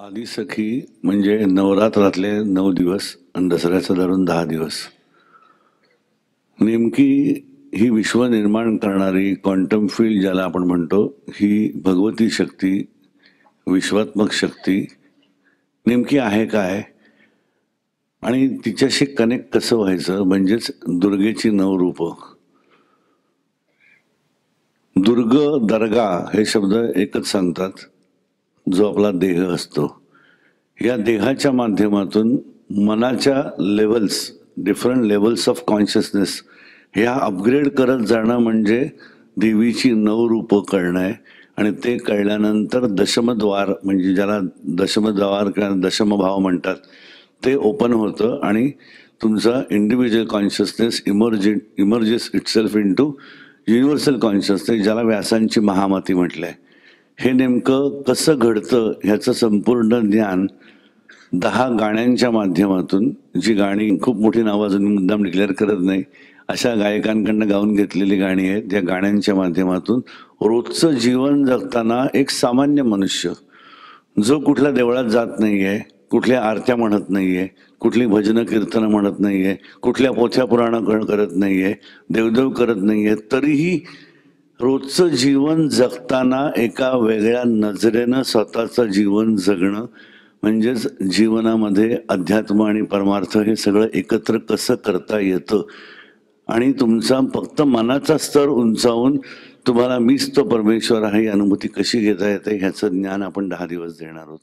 आदिसखी म्हणजे नवरात्रातले 9 दिवस आणि दसऱ्याचं धरून 10 दिवस. नेमकी ही विश्व निर्माण करणारी क्वांटम फील्ड ज्याला आपण म्हणतो, ही भगवती शक्ती, विश्वात्मक शक्ती नेमकी आहे काय आणि तिच्याशी कनेक्ट कसं व्हायचं, म्हणजेच दुर्गेची 9 रूपं. दुर्ग, दर्गा हे शब्द एकच सांगतात, जो आपला देह असतो. या देहाच्या माध्यमातून मनाच्या levels, different levels of consciousness ह्या अपग्रेड करत जाणं म्हणजे देवीची 9 रूपं कळणं आहे. आणि ते कळल्यानंतर दशमद्वार, म्हणजे ज्याला दशमद्वार किंवा दशमभाव म्हणतात, ते ओपन होतं आणि तुमचा individual consciousness emerges itself into universal consciousness, ज्याला व्यासांची महामती म्हटलंय. हे नेमकं कसं घडतं ह्याचं संपूर्ण ज्ञान 10 गाण्यांच्या माध्यमातून, जी गाणी खूप मोठी नावं अजून मुद्दाम डिक्लेअर करत नाही, अशा गायकांकडनं गाऊन घेतलेली गाणी आहेत. त्या गाण्यांच्या माध्यमातून रोजचं जीवन जगताना एक सामान्य मनुष्य, जो कुठल्या देवळात जात नाहीये, कुठल्या आरत्या म्हणत नाहीये, कुठली भजनं कीर्तनं म्हणत नाहीये, कुठल्या पोथ्या पुराणं करत नाहीये, देवदेव करत नाहीये, तरीही रोजचं जीवन जगताना एका वेगळ्या नजरेनं स्वतःचं जीवन जगणं, म्हणजेच जीवनामध्ये अध्यात्म आणि परमार्थ हे सगळं एकत्र कसं करता येतं आणि तुमचा फक्त मनाचा स्तर उंचावून तुम्हाला मीच तो परमेश्वर आहे ही अनुभूती कशी घेता येते, ह्याचं ज्ञान आपण 10 दिवस देणार आहोत.